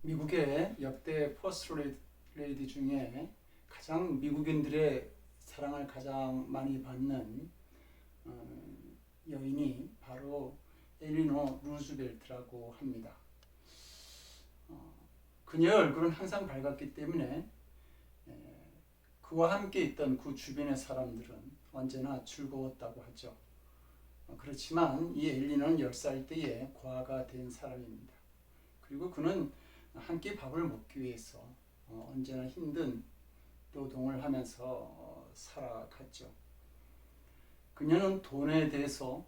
미국의 역대 퍼스트 레이디 중에 가장 미국인들의 사랑을 가장 많이 받는 여인이 바로 엘리노 루즈벨트라고 합니다. 그녀의 얼굴은 항상 밝았기 때문에 그와 함께 있던 그 주변의 사람들은 언제나 즐거웠다고 하죠. 그렇지만 이 엘리는 10살 때에 고아가 된 사람입니다. 그리고 그는 한 끼 밥을 먹기 위해서 언제나 힘든 노동을 하면서 살아갔죠. 그녀는 돈에 대해서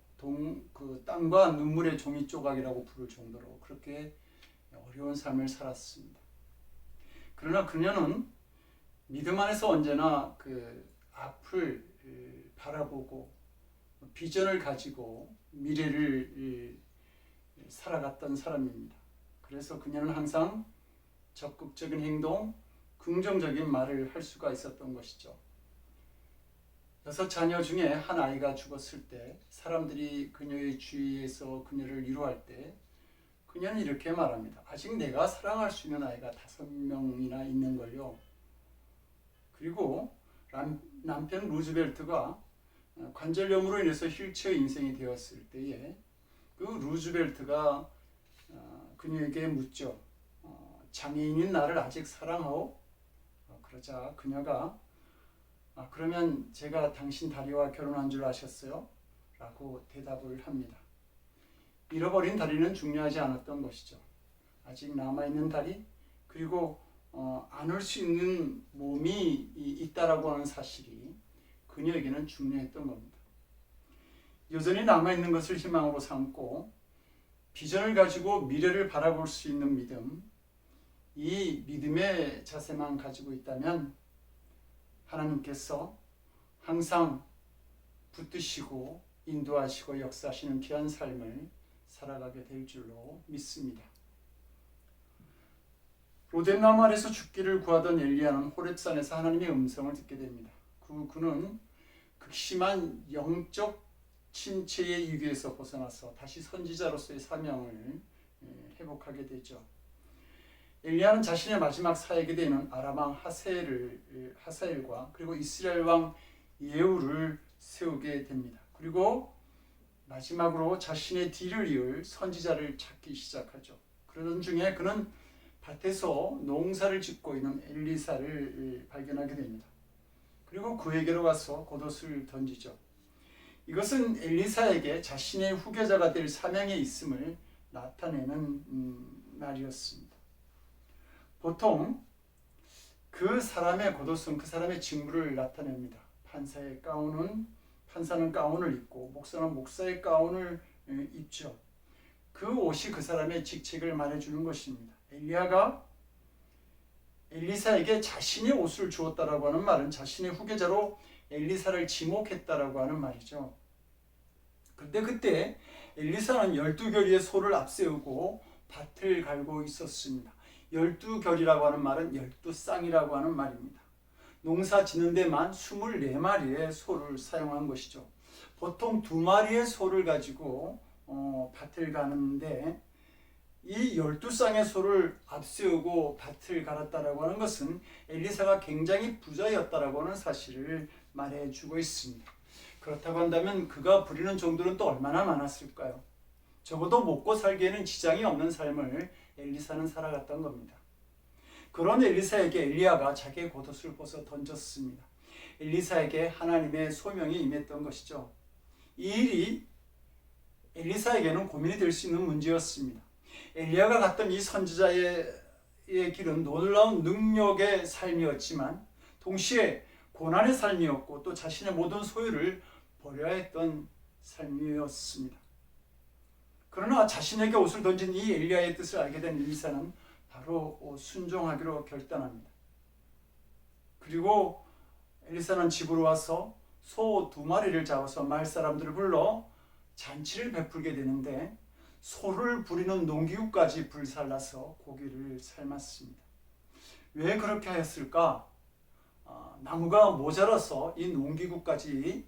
땅과 눈물의 종이 조각이라고 부를 정도로 그렇게 어려운 삶을 살았습니다. 그러나 그녀는 믿음 안에서 언제나 그 앞을 바라보고 비전을 가지고 미래를 살아갔던 사람입니다. 그래서 그녀는 항상 적극적인 행동, 긍정적인 말을 할 수가 있었던 것이죠. 6자녀 중에 한 아이가 죽었을 때 사람들이 그녀의 주위에서 그녀를 위로할 때 그녀는 이렇게 말합니다. 아직 내가 사랑할 수 있는 아이가 5명이나 있는 걸요. 그리고 남편 루즈벨트가 관절염으로 인해서 휠체어 인생이 되었을 때에 그 루즈벨트가 그녀에게 묻죠. 장애인인 나를 아직 사랑하오? 그러자 그녀가 그러면 제가 당신 다리와 결혼한 줄 아셨어요? 라고 대답을 합니다. 잃어버린 다리는 중요하지 않았던 것이죠. 아직 남아있는 다리 그리고 안을 수 있는 몸이 있다라고 하는 사실이 그녀에게는 중요했던 겁니다. 여전히 남아있는 것을 희망으로 삼고 비전을 가지고 미래를 바라볼 수 있는 믿음, 이 믿음의 자세만 가지고 있다면 하나님께서 항상 붙드시고 인도하시고 역사하시는 귀한 삶을 살아가게 될 줄로 믿습니다. 로뎀나무 아래서 죽기를 구하던 엘리야는 호렙산에서 하나님의 음성을 듣게 됩니다. 그는 극심한 영적 침체의 위기에서 벗어나서 다시 선지자로서의 사명을 회복하게 되죠. 엘리야는 자신의 마지막 사역이 되는 아람 왕 하사엘과 그리고 이스라엘 왕 예후를 세우게 됩니다. 그리고 마지막으로 자신의 뒤를 이을 선지자를 찾기 시작하죠. 그러던 중에 그는 밭에서 농사를 짓고 있는 엘리사를 발견하게 됩니다. 그리고 그에게로 가서 겉옷을 던지죠. 이것은 엘리사에게 자신의 후계자가 될 사명에 있음을 나타내는 말이었습니다. 보통 그 사람의 겉옷은 그 사람의 직무를 나타냅니다. 판사는 가운을 입고 목사는 목사의 가운을 입죠. 그 옷이 그 사람의 직책을 말해주는 것입니다. 엘리야가 엘리사에게 자신의 옷을 주었다라고 하는 말은 자신의 후계자로 엘리사를 지목했다라고 하는 말이죠. 그런데 그때 엘리사는 12결의의 소를 앞세우고 밭을 갈고 있었습니다. 12결이라고 하는 말은 12쌍이라고 하는 말입니다. 농사 짓는 데만 24마리의 소를 사용한 것이죠. 보통 2마리의 소를 가지고 밭을 가는데 이 12쌍의 소를 앞세우고 밭을 갈았다라고 하는 것은 엘리사가 굉장히 부자였다라고 하는 사실을 말해주고 있습니다. 그렇다고 한다면 그가 부리는 정도는 또 얼마나 많았을까요? 적어도 먹고 살기에는 지장이 없는 삶을 엘리사는 살아갔던 겁니다. 그런 엘리사에게 엘리야가 자기의 겉옷을 벗어 던졌습니다. 엘리사에게 하나님의 소명이 임했던 것이죠. 이 일이 엘리사에게는 고민이 될 수 있는 문제였습니다. 엘리야가 갔던 이 선지자의 길은 놀라운 능력의 삶이었지만 동시에 고난의 삶이었고 또 자신의 모든 소유를 버려야 했던 삶이었습니다. 그러나 자신에게 옷을 던진 이 엘리야의 뜻을 알게 된 엘리사는 바로 순종하기로 결단합니다. 그리고 엘리사는 집으로 와서 소 2마리를 잡아서 마을 사람들을 불러 잔치를 베풀게 되는데 소를 부리는 농기구까지 불살라서 고기를 삶았습니다. 왜 그렇게 하였을까? 나무가 모자라서 이 농기구까지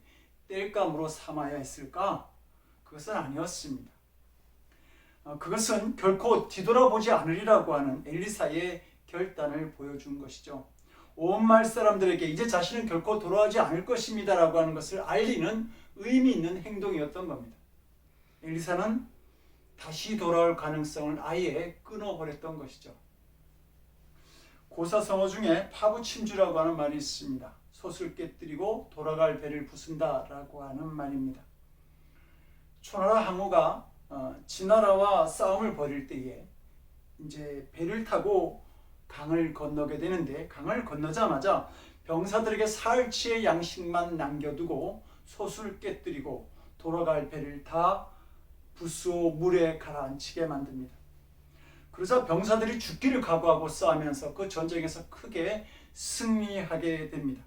땔감으로 삼아야 했을까? 그것은 아니었습니다. 그것은 결코 뒤돌아보지 않으리라고 하는 엘리사의 결단을 보여준 것이죠. 온 마을 사람들에게 이제 자신은 결코 돌아오지 않을 것입니다라고 하는 것을 알리는 의미 있는 행동이었던 겁니다. 엘리사는 다시 돌아올 가능성을 아예 끊어버렸던 것이죠. 고사성어 중에 파부침주라고 하는 말이 있습니다. 솥을 깨뜨리고 돌아갈 배를 부순다라고 하는 말입니다. 초나라 항우가 진나라와 싸움을 벌일 때에 이제 배를 타고 강을 건너게 되는데, 강을 건너자마자 병사들에게 사흘치의 양식만 남겨두고 솥을 깨뜨리고 돌아갈 배를 다 부수어 물에 가라앉히게 만듭니다. 그러자 병사들이 죽기를 각오하고 싸우면서 그 전쟁에서 크게 승리하게 됩니다.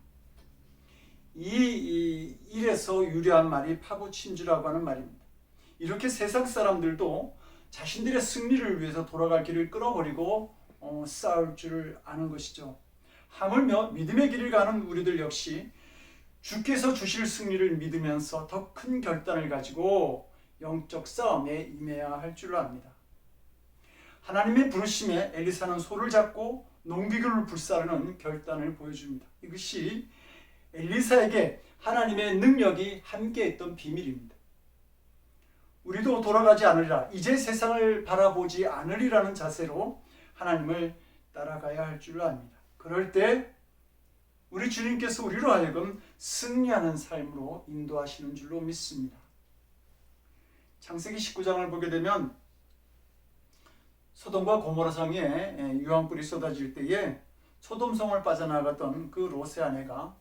이 일에서 유래한 말이 파부침주라고 하는 말입니다. 이렇게 세상 사람들도 자신들의 승리를 위해서 돌아갈 길을 끊어버리고 싸울 줄을 아는 것이죠. 하물며 믿음의 길을 가는 우리들 역시 주께서 주실 승리를 믿으면서 더 큰 결단을 가지고 영적 싸움에 임해야 할 줄 압니다. 하나님의 부르심에 엘리사는 소를 잡고 농기구를 불사르는 결단을 보여줍니다. 이것이 엘리사에게 하나님의 능력이 함께했던 비밀입니다. 우리도 돌아가지 않으리라, 이제 세상을 바라보지 않으리라는 자세로 하나님을 따라가야 할 줄 압니다. 그럴 때 우리 주님께서 우리로 하여금 승리하는 삶으로 인도하시는 줄로 믿습니다. 창세기 19장을 보게 되면 소돔과 고모라 성에 유황불이 쏟아질 때에 소돔성을 빠져나갔던 그 롯의 아내가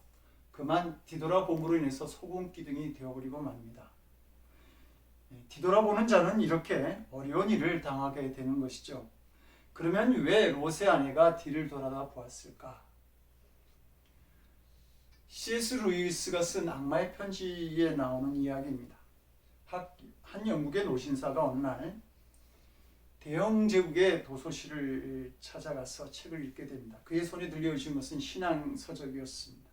그만 뒤돌아봄으로 인해서 소금 기둥이 되어버리고 맙니다. 뒤돌아보는 자는 이렇게 어려운 일을 당하게 되는 것이죠. 그러면 왜 롯의 아내가 뒤를 돌아다 보았을까? C.S. 루이스가 쓴 악마의 편지에 나오는 이야기입니다. 한 영국의 노신사가 어느 날 대영 제국의 도서실을 찾아가서 책을 읽게 됩니다. 그의 손에 들려주신 것은 신앙 서적이었습니다.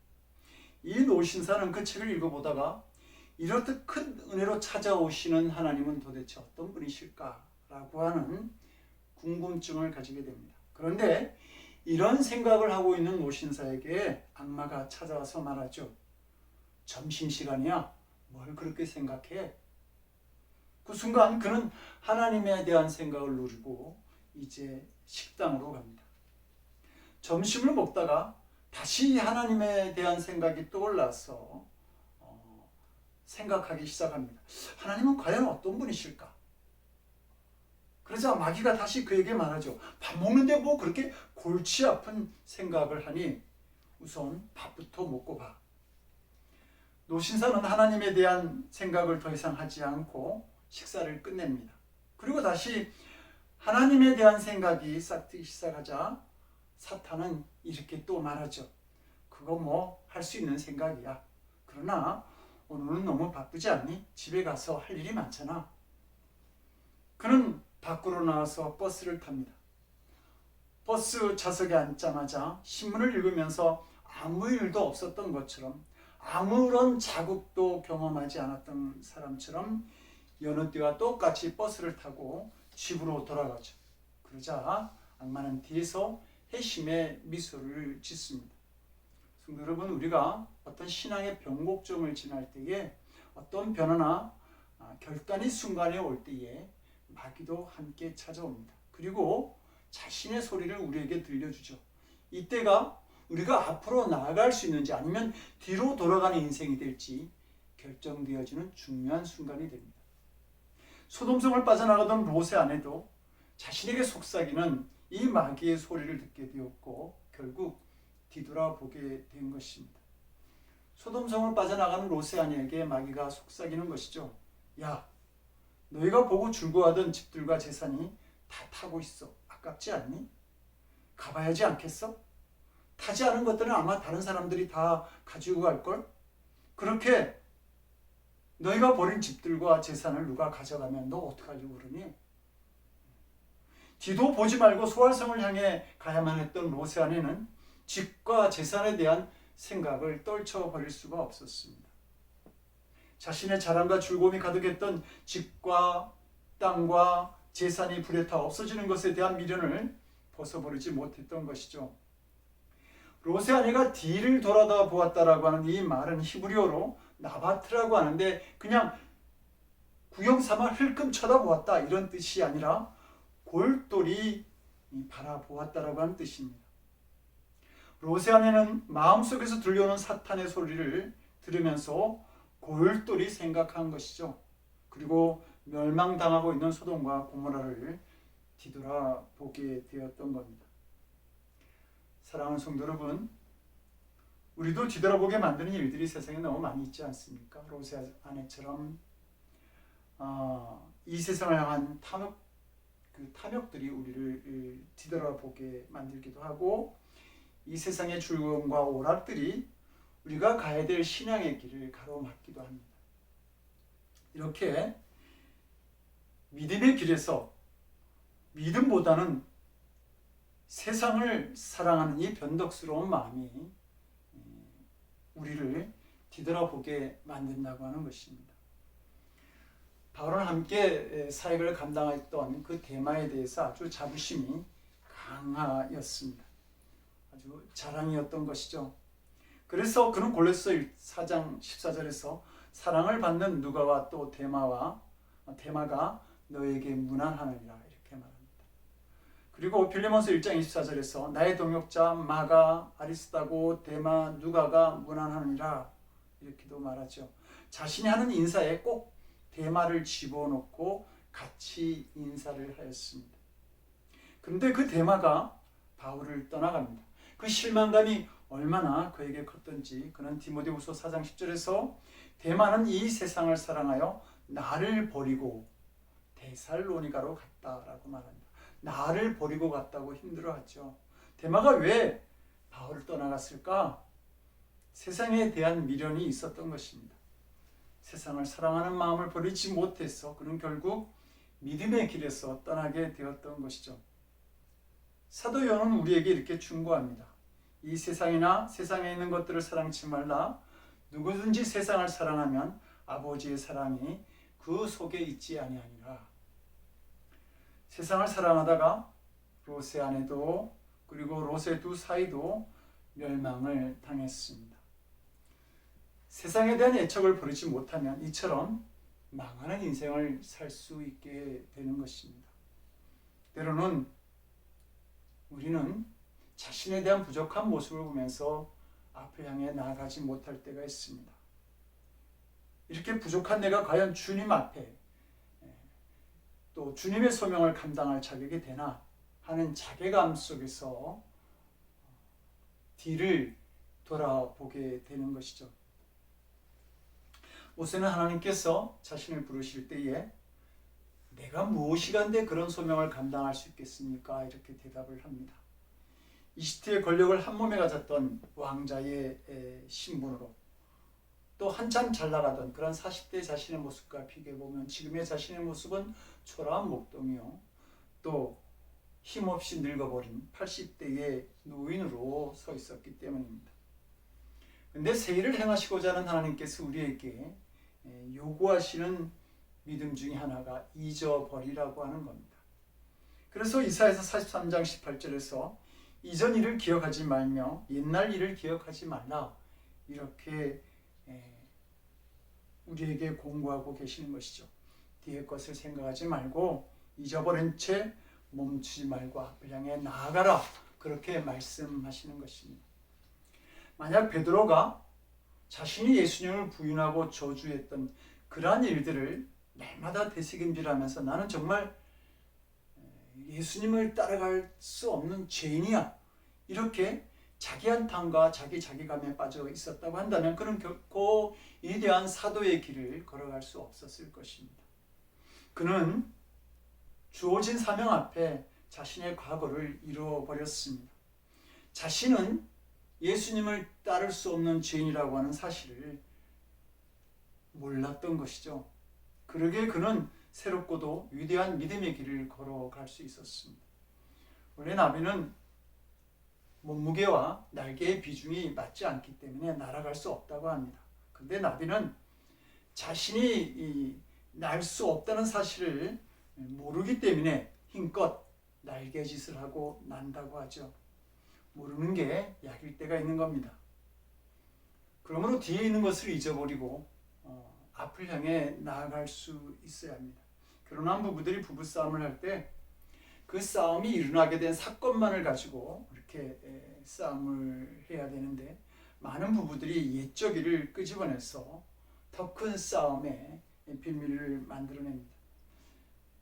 이 노신사는 그 책을 읽어보다가 이렇듯 큰 은혜로 찾아오시는 하나님은 도대체 어떤 분이실까라고 하는 궁금증을 가지게 됩니다. 그런데 이런 생각을 하고 있는 노신사에게 악마가 찾아와서 말하죠. 점심시간이야, 뭘 그렇게 생각해? 그 순간 그는 하나님에 대한 생각을 누리고 이제 식당으로 갑니다. 점심을 먹다가 다시 하나님에 대한 생각이 떠올라서 생각하기 시작합니다. 하나님은 과연 어떤 분이실까? 그러자 마귀가 다시 그에게 말하죠. 밥 먹는데 뭐 그렇게 골치 아픈 생각을 하니 우선 밥부터 먹고 봐. 노신사는 하나님에 대한 생각을 더 이상 하지 않고 식사를 끝냅니다. 그리고 다시 하나님에 대한 생각이 싹트기 시작하자 사탄은 이렇게 또 말하죠. 그거 뭐 할 수 있는 생각이야. 그러나 오늘은 너무 바쁘지 않니? 집에 가서 할 일이 많잖아. 그는 밖으로 나와서 버스를 탑니다. 버스 좌석에 앉자마자 신문을 읽으면서 아무 일도 없었던 것처럼, 아무런 자국도 경험하지 않았던 사람처럼 여느 때와 똑같이 버스를 타고 집으로 돌아가죠. 그러자 악마는 뒤에서 회심의 미소를 짓습니다. 성도 여러분, 우리가 어떤 신앙의 변곡점을 지날 때에 어떤 변화나 결단의 순간에 올 때에 마귀도 함께 찾아옵니다. 그리고 자신의 소리를 우리에게 들려주죠. 이때가 우리가 앞으로 나아갈 수 있는지 아니면 뒤로 돌아가는 인생이 될지 결정되어지는 중요한 순간이 됩니다. 소돔성을 빠져나가던 롯의 아내도 자신에게 속삭이는 이 마귀의 소리를 듣게 되었고 결국 뒤돌아보게 된 것입니다. 소돔성을 빠져나가는 롯의 아내에게 마귀가 속삭이는 것이죠. 야, 너희가 보고 즐거워하던 집들과 재산이 다 타고 있어. 아깝지 않니? 가봐야지 않겠어? 타지 않은 것들은 아마 다른 사람들이 다 가지고 갈걸? 그렇게 너희가 버린 집들과 재산을 누가 가져가면 너 어떡하려고 그러니? 뒤도 보지 말고 소알성을 향해 가야만 했던 롯의 아내는 집과 재산에 대한 생각을 떨쳐버릴 수가 없었습니다. 자신의 자랑과 즐거움이 가득했던 집과 땅과 재산이 불에 타 없어지는 것에 대한 미련을 벗어버리지 못했던 것이죠. 롯의 아내가 뒤를 돌아다 보았다라고 하는 이 말은 히브리어로 나바트라고 하는데 그냥 구경 삼아 흘끔 쳐다보았다 이런 뜻이 아니라 골똘히 바라보았다라고 하는 뜻입니다. 롯의 아내는 마음속에서 들려오는 사탄의 소리를 들으면서 골똘히 생각한 것이죠. 그리고 멸망당하고 있는 소돔과 고모라를 뒤돌아보게 되었던 겁니다. 사랑하는 성도 여러분, 우리도 뒤돌아보게 만드는 일들이 세상에 너무 많이 있지 않습니까? 롯의 아내처럼 이 세상을 향한 탐욕들이 우리를 뒤돌아보게 만들기도 하고 이 세상의 즐거움과 오락들이 우리가 가야 될 신앙의 길을 가로막기도 합니다. 이렇게 믿음의 길에서 믿음보다는 세상을 사랑하는 이 변덕스러운 마음이 우리를 뒤돌아보게 만든다고 하는 것입니다. 바울은 함께 사역을 감당했던 그 대마에 대해서 아주 자부심이 강하였습니다. 아주 자랑이었던 것이죠. 그래서 그는 골로새 4장 14절에서 사랑을 받는 누가와 또 대마가 너에게 무난하느니라 이렇게 말합니다. 그리고 빌레몬서 1장 24절에서 나의 동역자 마가, 아리스다고, 대마, 누가가 무난하느니라 이렇게도 말하죠. 자신이 하는 인사에 꼭 대마를 집어넣고 같이 인사를 하였습니다. 그런데 그 대마가 바울을 떠나갑니다. 그 실망감이 얼마나 그에게 컸던지 그는 디모데후서 4장 10절에서 대마는 이 세상을 사랑하여 나를 버리고 데살로니가로 갔다라고 말합니다. 나를 버리고 갔다고 힘들어하죠. 대마가 왜 바울을 떠나갔을까? 세상에 대한 미련이 있었던 것입니다. 세상을 사랑하는 마음을 버리지 못해서 그는 결국 믿음의 길에서 떠나게 되었던 것이죠. 사도 요한은 우리에게 이렇게 충고합니다. 이 세상이나 세상에 있는 것들을 사랑치 말라. 누구든지 세상을 사랑하면 아버지의 사랑이 그 속에 있지 아니하니라. 세상을 사랑하다가 롯의 아내도 그리고 롯의 두 사이도 멸망을 당했습니다. 세상에 대한 애착을 버리지 못하면 이처럼 망하는 인생을 살 수 있게 되는 것입니다. 때로는 우리는 자신에 대한 부족한 모습을 보면서 앞을 향해 나아가지 못할 때가 있습니다. 이렇게 부족한 내가 과연 주님 앞에 또 주님의 소명을 감당할 자격이 되나 하는 자괴감 속에서 뒤를 돌아보게 되는 것이죠. 모세는 하나님께서 자신을 부르실 때에 내가 무엇이간데 그런 소명을 감당할 수 있겠습니까? 이렇게 대답을 합니다. 이집트의 권력을 한 몸에 가졌던 왕자의 신분으로 또 한참 잘 나가던 그런 40대 자신의 모습과 비교해보면 지금의 자신의 모습은 초라한 목동이요 또 힘없이 늙어버린 80대의 노인으로 서 있었기 때문입니다. 그런데 새 일을 행하시고자 하는 하나님께서 우리에게 요구하시는 믿음 중에 하나가 잊어버리라고 하는 겁니다. 그래서 이사야서 43장 18절에서 이전 일을 기억하지 말며 옛날 일을 기억하지 말라 이렇게 우리에게 공고하고 계시는 것이죠. 뒤의 것을 생각하지 말고 잊어버린 채 멈추지 말고 앞을 향해 나아가라 그렇게 말씀하시는 것입니다. 만약 베드로가 자신이 예수님을 부인하고 저주했던 그러한 일들을 날마다 되새김질하면서 나는 정말 예수님을 따라갈 수 없는 죄인이야 이렇게 자기 한탄과 자기 자기감에 빠져 있었다고 한다면 그는 결코 위대한 사도의 길을 걸어갈 수 없었을 것입니다. 그는 주어진 사명 앞에 자신의 과거를 잃어버렸습니다. 자신은 예수님을 따를 수 없는 죄인이라고 하는 사실을 몰랐던 것이죠. 그러기에 그는 새롭고도 위대한 믿음의 길을 걸어갈 수 있었습니다. 원래 나비는 몸무게와 날개의 비중이 맞지 않기 때문에 날아갈 수 없다고 합니다. 그런데 나비는 자신이 날 수 없다는 사실을 모르기 때문에 힘껏 날개짓을 하고 난다고 하죠. 모르는 게 약일 때가 있는 겁니다. 그러므로 뒤에 있는 것을 잊어버리고 앞을 향해 나아갈 수 있어야 합니다. 결혼한 부부들이 부부싸움을 할 때 그 싸움이 일어나게 된 사건만을 가지고 이렇게 싸움을 해야 되는데, 많은 부부들이 옛적 일을 끄집어내서 더 큰 싸움의 빌미를 만들어냅니다.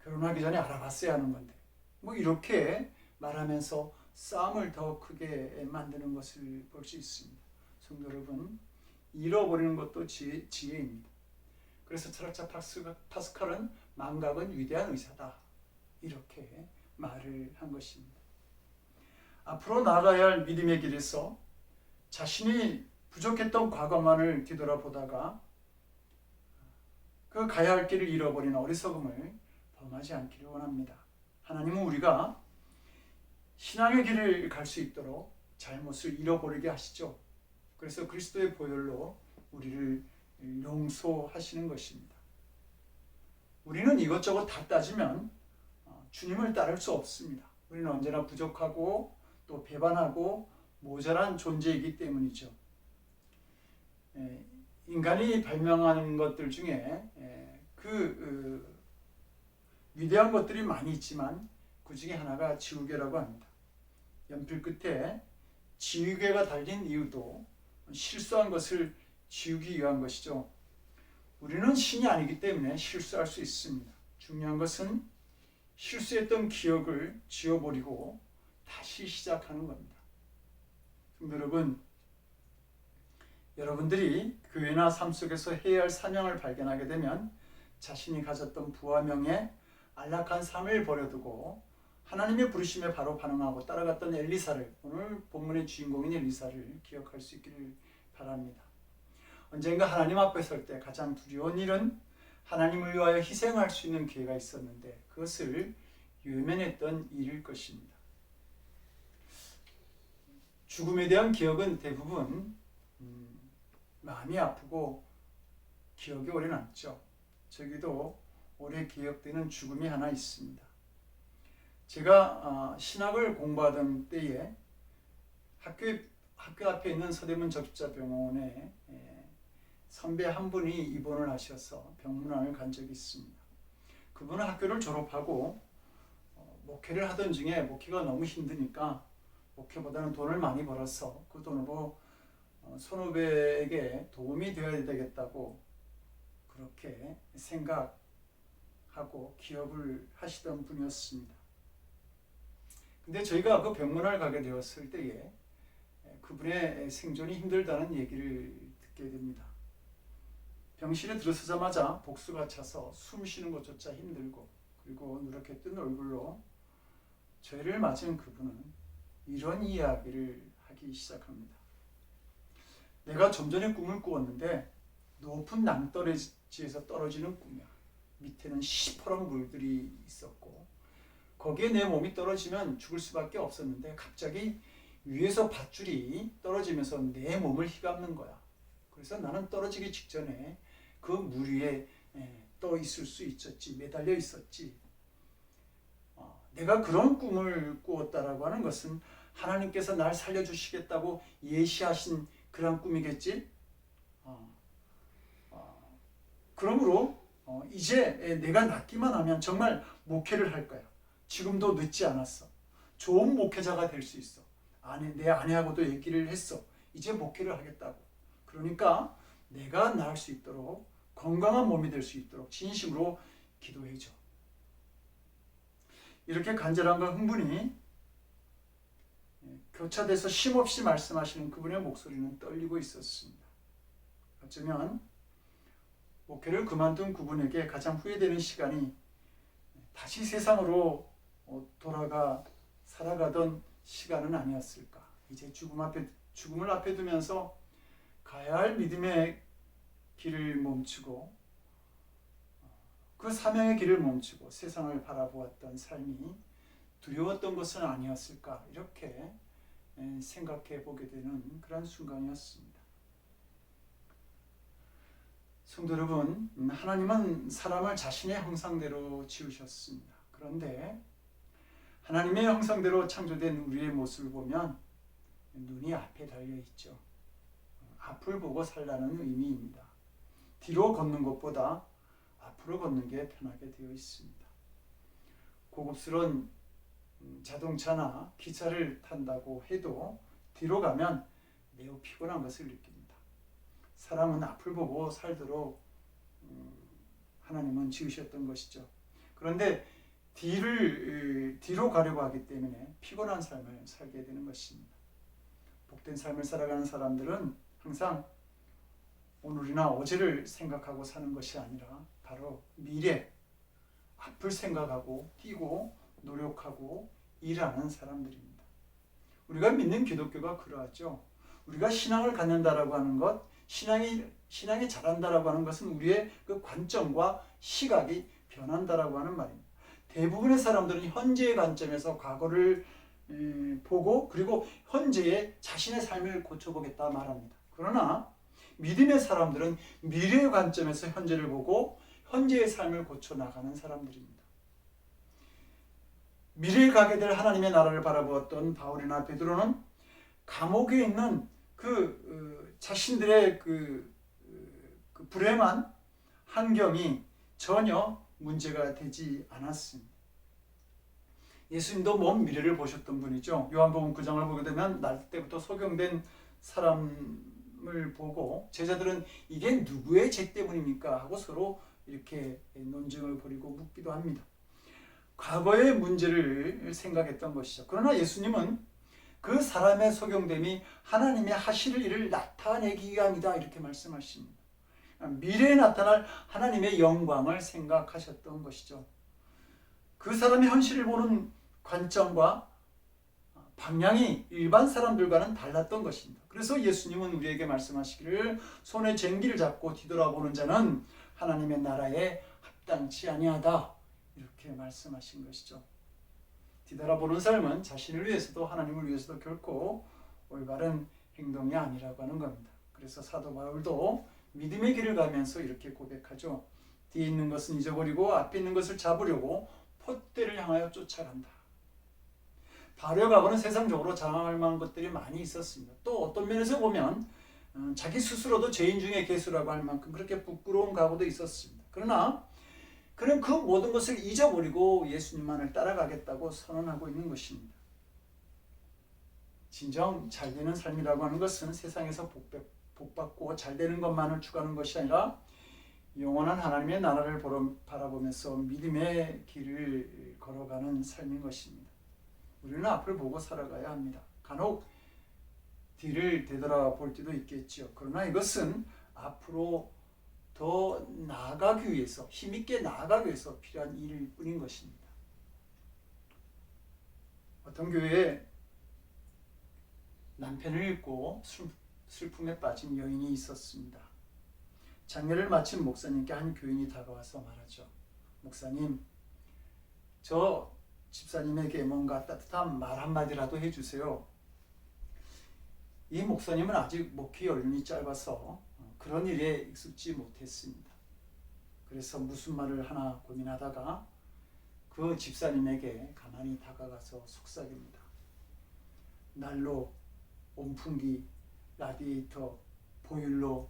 결혼하기 전에 알아봤어야 하는 건데 뭐 이렇게 말하면서 싸움을 더 크게 만드는 것을 볼 수 있습니다. 성도 여러분, 잃어버리는 것도 지혜입니다. 그래서 철학자 파스칼은 망각은 위대한 의사다, 이렇게 말을 한 것입니다. 앞으로 나아가야 할 믿음의 길에서 자신이 부족했던 과거만을 뒤돌아보다가 그 가야 할 길을 잃어버린 어리석음을 범하지 않기를 원합니다. 하나님은 우리가 신앙의 길을 갈 수 있도록 잘못을 잃어버리게 하시죠. 그래서 그리스도의 보혈로 우리를 용서하시는 것입니다. 우리는 이것저것 다 따지면 주님을 따를 수 없습니다. 우리는 언제나 부족하고 또 배반하고 모자란 존재이기 때문이죠. 인간이 발명하는 것들 중에 위대한 것들이 많이 있지만 그 중에 하나가 지우개라고 합니다. 연필 끝에 지우개가 달린 이유도 실수한 것을 지우기 위한 것이죠. 우리는 신이 아니기 때문에 실수할 수 있습니다. 중요한 것은 실수했던 기억을 지워버리고 다시 시작하는 겁니다. 여러분, 여러분들이 교회나 삶 속에서 해야 할 사명을 발견하게 되면 자신이 가졌던 부와 명예, 안락한 삶을 버려두고 하나님의 부르심에 바로 반응하고 따라갔던 엘리사를, 오늘 본문의 주인공인 엘리사를 기억할 수 있기를 바랍니다. 언젠가 하나님 앞에 설 때 가장 두려운 일은 하나님을 위하여 희생할 수 있는 기회가 있었는데 그것을 외면했던 일일 것입니다. 죽음에 대한 기억은 대부분 마음이 아프고 기억이 오래 남죠. 저기도 오래 기억되는 죽음이 하나 있습니다. 제가 신학을 공부하던 때에 학교 앞에 있는 서대문 적십자병원에 선배 한 분이 입원을 하셔서 병문안을 간 적이 있습니다. 그분은 학교를 졸업하고 목회를 하던 중에 목회가 너무 힘드니까 목회보다는 돈을 많이 벌어서 그 돈으로 선후배에게 도움이 되어야 되겠다고 그렇게 생각하고 기업을 하시던 분이었습니다. 근데 저희가 그 병문안을 가게 되었을 때에 그분의 생존이 힘들다는 얘기를 듣게 됩니다. 병실에 들어서자마자 복수가 차서 숨 쉬는 것조차 힘들고, 그리고 누렇게 뜬 얼굴로 저희를 맞은 그분은 이런 이야기를 하기 시작합니다. 내가 좀 전에 꿈을 꾸었는데 높은 낭떠러지에서 떨어지는 꿈이야. 밑에는 시퍼런 물들이 있었고 거기에 내 몸이 떨어지면 죽을 수밖에 없었는데 갑자기 위에서 밧줄이 떨어지면서 내 몸을 휘감는 거야. 그래서 나는 떨어지기 직전에 그 물 위에 떠 있을 수 있었지, 매달려 있었지. 내가 그런 꿈을 꾸었다라고 하는 것은 하나님께서 날 살려주시겠다고 예시하신 그런 꿈이겠지. 그러므로 이제 내가 낫기만 하면 정말 목회를 할 거야. 지금도 늦지 않았어. 좋은 목회자가 될 수 있어. 내 아내하고도 얘기를 했어. 이제 목회를 하겠다고. 그러니까 내가 나을 수 있도록, 건강한 몸이 될 수 있도록 진심으로 기도해줘. 이렇게 간절함과 흥분이 교차돼서 쉼없이 말씀하시는 그분의 목소리는 떨리고 있었습니다. 어쩌면 목회를 그만둔 그분에게 가장 후회되는 시간이 다시 세상으로 돌아가 살아가던 시간은 아니었을까. 이제 죽음을 앞에 두면서 가야 할 믿음의 길을 멈추고 그 사명의 길을 멈추고 세상을 바라보았던 삶이 두려웠던 것은 아니었을까, 이렇게 생각해 보게 되는 그런 순간이었습니다. 성도 여러분, 하나님은 사람을 자신의 형상대로 지으셨습니다. 그런데 하나님의 형상대로 창조된 우리의 모습을 보면 눈이 앞에 달려 있죠. 앞을 보고 살라는 의미입니다. 뒤로 걷는 것보다 앞으로 걷는 게 편하게 되어 있습니다. 고급스러운 자동차나 기차를 탄다고 해도 뒤로 가면 매우 피곤한 것을 느낍니다. 사람은 앞을 보고 살도록 하나님은 지으셨던 것이죠. 그런데 뒤로 가려고 하기 때문에 피곤한 삶을 살게 되는 것입니다. 복된 삶을 살아가는 사람들은 항상 오늘이나 어제를 생각하고 사는 것이 아니라 바로 미래, 앞을 생각하고 뛰고 노력하고 일하는 사람들입니다. 우리가 믿는 기독교가 그러하죠. 우리가 신앙을 갖는다라고 하는 것, 신앙이 자란다라고 하는 것은 우리의 그 관점과 시각이 변한다라고 하는 말입니다. 대부분의 사람들은 현재의 관점에서 과거를 보고 그리고 현재의 자신의 삶을 고쳐보겠다 말합니다. 그러나 믿음의 사람들은 미래의 관점에서 현재를 보고 현재의 삶을 고쳐나가는 사람들입니다. 미래에 가게 될 하나님의 나라를 바라보았던 바울이나 베드로는 감옥에 있는 자신들의 불행한 환경이 전혀 문제가 되지 않았습니다. 예수님도 먼 미래를 보셨던 분이죠. 요한복음 9장을 보게 되면 날 때부터 소경된 사람을 보고 제자들은 이게 누구의 죄 때문입니까? 하고 서로 이렇게 논쟁을 벌이고 묻기도 합니다. 과거의 문제를 생각했던 것이죠. 그러나 예수님은 그 사람의 소경됨이 하나님의 하실 일을 나타내기 위함이다 이렇게 말씀하십니다. 미래에 나타날 하나님의 영광을 생각하셨던 것이죠. 그 사람의 현실을 보는 관점과 방향이 일반 사람들과는 달랐던 것입니다. 그래서 예수님은 우리에게 말씀하시기를 손에 쟁기를 잡고 뒤돌아보는 자는 하나님의 나라에 합당치 아니하다 이렇게 말씀하신 것이죠. 뒤돌아보는 삶은 자신을 위해서도 하나님을 위해서도 결코 올바른 행동이 아니라고 하는 겁니다. 그래서 사도 바울도 믿음의 길을 가면서 이렇게 고백하죠. 뒤에 있는 것은 잊어버리고 앞에 있는 것을 잡으려고 폿대를 향하여 쫓아간다. 바울의 과거는 세상적으로 자랑할 만한 것들이 많이 있었습니다. 또 어떤 면에서 보면 자기 스스로도 죄인 중에 괴수라고 할 만큼 그렇게 부끄러운 과거도 있었습니다. 그러나 그는 그 모든 것을 잊어버리고 예수님만을 따라가겠다고 선언하고 있는 것입니다. 진정 잘되는 삶이라고 하는 것은 세상에서 복받고 잘되는 것만을 추구하는 것이 아니라 영원한 하나님의 나라를 바라보면서 믿음의 길을 걸어가는 삶인 것입니다. 우리는 앞을 보고 살아가야 합니다. 간혹 뒤를 되돌아볼 때도 있겠죠. 그러나 이것은 앞으로 더 나아가기 위해서, 힘있게 나아가기 위해서 필요한 일일 뿐인 것입니다. 어떤 교회에 남편을 잃고 슬픔에 빠진 여인이 있었습니다. 장례를 마친 목사님께 한 교인이 다가와서 말하죠. 목사님, 저 집사님에게 뭔가 따뜻한 말 한마디라도 해주세요. 이 목사님은 아직 목회 연륜이 짧아서 그런 일에 익숙지 못했습니다. 그래서 무슨 말을 하나 고민하다가 그 집사님에게 가만히 다가가서 속삭입니다. 난로, 온풍기, 라디에이터, 보일러,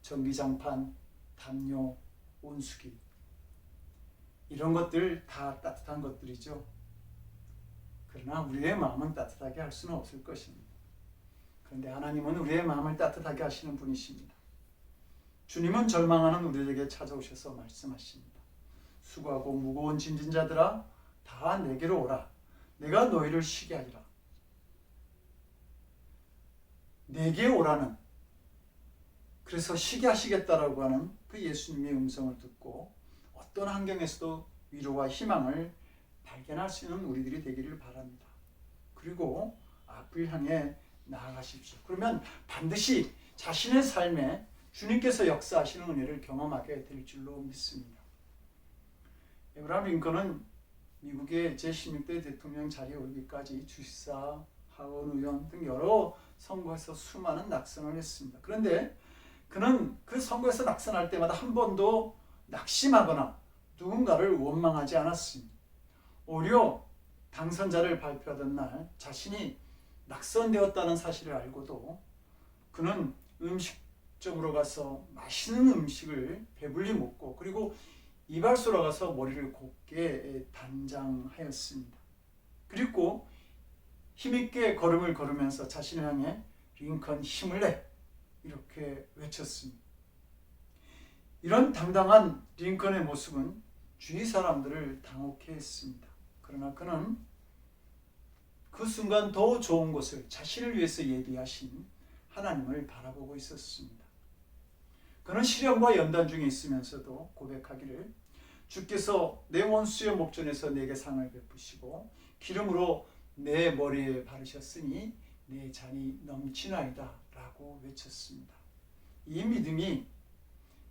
전기장판, 담요, 온수기 이런 것들 다 따뜻한 것들이죠. 그러나 우리의 마음은 따뜻하게 할 수는 없을 것입니다. 그런데 하나님은 우리의 마음을 따뜻하게 하시는 분이십니다. 주님은 절망하는 우리에게 찾아오셔서 말씀하십니다. 수고하고 무거운 짐진 자들아 다 내게로 오라. 내가 너희를 쉬게 하리라. 내게 오라는, 그래서 쉬게 하시겠다라고 하는 그 예수님의 음성을 듣고 어떤 환경에서도 위로와 희망을 발견할 수 있는 우리들이 되기를 바랍니다. 그리고 앞을 향해 나아가십시오. 그러면 반드시 자신의 삶에 주님께서 역사하시는 은혜를 경험하게 될 줄로 믿습니다. 에브라함 링컨은 미국의 제16대 대통령 자리에 오르기까지 주지사, 하원 의원 등 여러 선거에서 수많은 낙선을 했습니다. 그런데 그는 그 선거에서 낙선할 때마다 한 번도 낙심하거나 누군가를 원망하지 않았습니다. 오히려 당선자를 발표하던 날 자신이 낙선되었다는 사실을 알고도 그는 음식점으로 가서 맛있는 음식을 배불리 먹고 그리고 이발소로 가서 머리를 곱게 단장하였습니다. 그리고 힘있게 걸음을 걸으면서 자신을 향해 링컨 힘을 내 이렇게 외쳤습니다. 이런 당당한 링컨의 모습은 주위 사람들을 당혹해 했습니다. 그러나 그는 그 순간 더 좋은 것을 자신을 위해서 예비하신 하나님을 바라보고 있었습니다. 그는 시련과 연단 중에 있으면서도 고백하기를 주께서 내 원수의 목전에서 내게 상을 베푸시고 기름으로 내 머리에 바르셨으니 내 잔이 넘치나이다 라고 외쳤습니다. 이 믿음이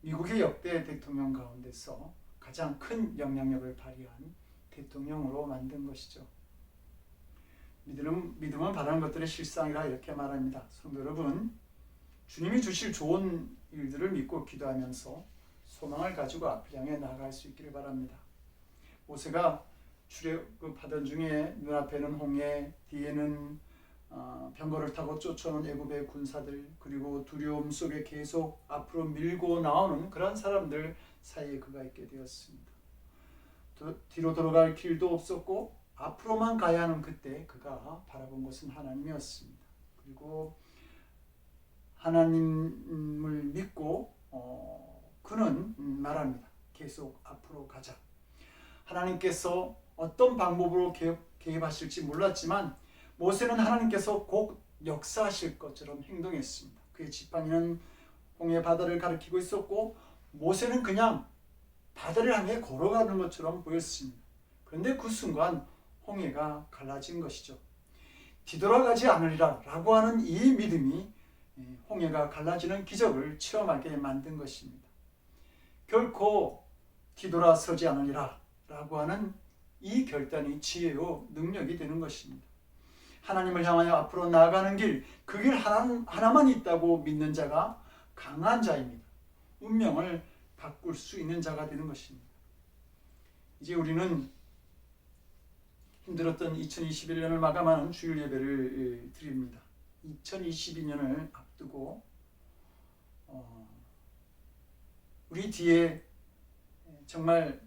미국의 역대 대통령 가운데서 가장 큰 영향력을 발휘한 대통령으로 만든 것이죠. 믿음은 바라는 것들의 실상이라 이렇게 말합니다. 성도 여러분, 주님이 주실 좋은 일들을 믿고 기도하면서 소망을 가지고 앞을 향해 나아갈 수 있기를 바랍니다. 모세가 출애굽하던 중에 눈앞에는 홍해, 뒤에는 병거를 타고 쫓아오는 애굽의 군사들, 그리고 두려움 속에 계속 앞으로 밀고 나오는 그런 사람들 사이에 그가 있게 되었습니다. 뒤로 돌아갈 길도 없었고 앞으로만 가야 하는 그때 그가 바라본 것은 하나님이었습니다. 그리고 하나님을 믿고 그는 말합니다. 계속 앞으로 가자. 하나님께서 어떤 방법으로 개입하실지 몰랐지만 모세는 하나님께서 곧 역사하실 것처럼 행동했습니다. 그의 지팡이는 홍해 바다를 가리키고 있었고 모세는 그냥 바다를 향해 걸어가는 것처럼 보였습니다. 그런데 그 순간 홍해가 갈라진 것이죠. 뒤돌아가지 않으리라 라고 하는 이 믿음이 홍해가 갈라지는 기적을 체험하게 만든 것입니다. 결코 뒤돌아서지 않으리라 라고 하는 이 결단이 지혜요 능력이 되는 것입니다. 하나님을 향하여 앞으로 나아가는 길, 그 길 하나만 있다고 믿는 자가 강한 자입니다. 운명을 바꿀 수 있는 자가 되는 것입니다. 이제 우리는 힘들었던 2021년을 마감하는 주일 예배를 드립니다. 2022년을 앞두고 우리 뒤에 정말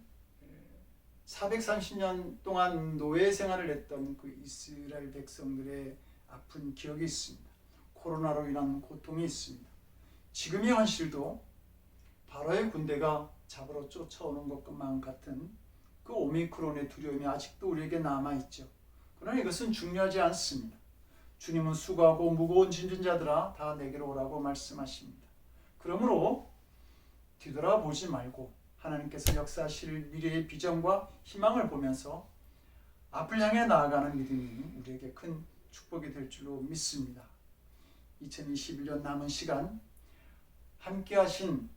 430년 동안 노예 생활을 했던 그 이스라엘 백성들의 아픈 기억이 있습니다. 코로나로 인한 고통이 있습니다. 지금의 현실도 바로의 군대가 잡으러 쫓아오는 것만 같은 그 오미크론의 두려움이 아직도 우리에게 남아있죠. 그러나 이것은 중요하지 않습니다. 주님은 수고하고 무거운 짐진 자들아 다 내게로 오라고 말씀하십니다. 그러므로 뒤돌아보지 말고 하나님께서 역사하실 미래의 비전과 희망을 보면서 앞을 향해 나아가는 믿음이 우리에게 큰 축복이 될 줄로 믿습니다. 2021년 남은 시간 함께 하신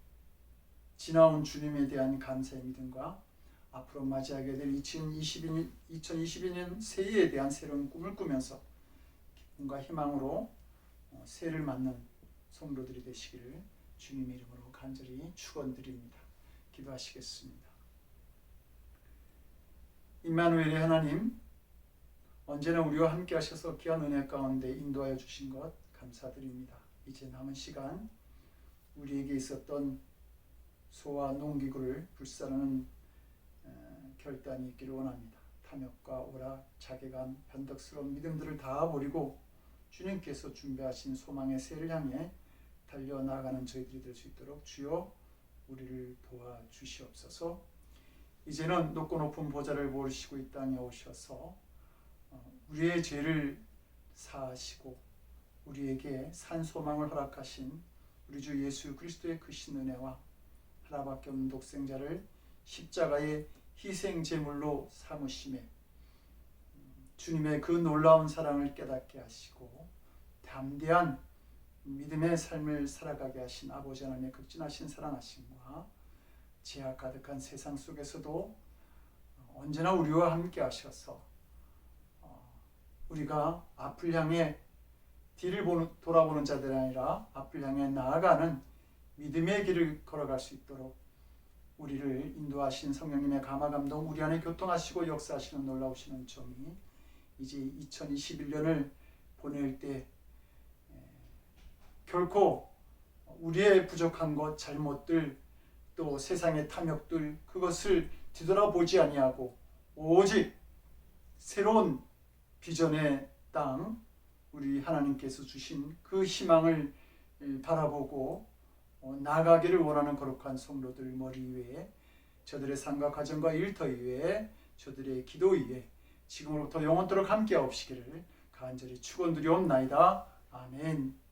지나온 주님에 대한 감사의 믿음과 앞으로 맞이하게 될 2022년 새해에 대한 새로운 꿈을 꾸면서 기쁨과 희망으로 새해를 맞는 성도들이 되시기를 주님의 이름으로 간절히 축원드립니다. 기도하시겠습니다. 임마누엘의 하나님, 언제나 우리와 함께 하셔서 귀한 은혜 가운데 인도하여 주신 것 감사드립니다. 이제 남은 시간 우리에게 있었던 소와 농기구를 불사르는 결단이 있기를 원합니다. 탐욕과 오락, 자괴감, 변덕스러운 믿음들을 다 버리고 주님께서 준비하신 소망의 새를 향해 달려나가는 저희들이 될 수 있도록 주여 우리를 도와주시옵소서. 이제는 높고 높은 보좌를 모르시고 이 땅에 오셔서 우리의 죄를 사하시고 우리에게 산 소망을 허락하신 우리 주 예수 그리스도의 크신 은혜와 하나밖에 없는 독생자를 십자가의 희생 제물로 삼으심에 주님의 그 놀라운 사랑을 깨닫게 하시고 담대한 믿음의 삶을 살아가게 하신 아버지 하나님의 극진하신 사랑하심과 죄악 가득한 세상 속에서도 언제나 우리와 함께 하셔서 우리가 앞을 향해 뒤를 돌아보는 자들이 아니라 앞을 향해 나아가는 믿음의 길을 걸어갈 수 있도록 우리를 인도하신 성령님의 감화 감동 우리 안에 교통하시고 역사하시는 놀라우신 은총이 이제 2021년을 보낼 때 결코 우리의 부족한 것, 잘못들, 또 세상의 탐욕들 그것을 뒤돌아보지 아니하고 오직 새로운 비전의 땅, 우리 하나님께서 주신 그 희망을 바라보고 나아가기를 원하는 거룩한 성도들 머리 위에 저들의 삶과 가정과 일터 위에 저들의 기도 위에 지금으로부터 영원토록 함께하옵시기를 간절히 축원드리옵나이다. 아멘.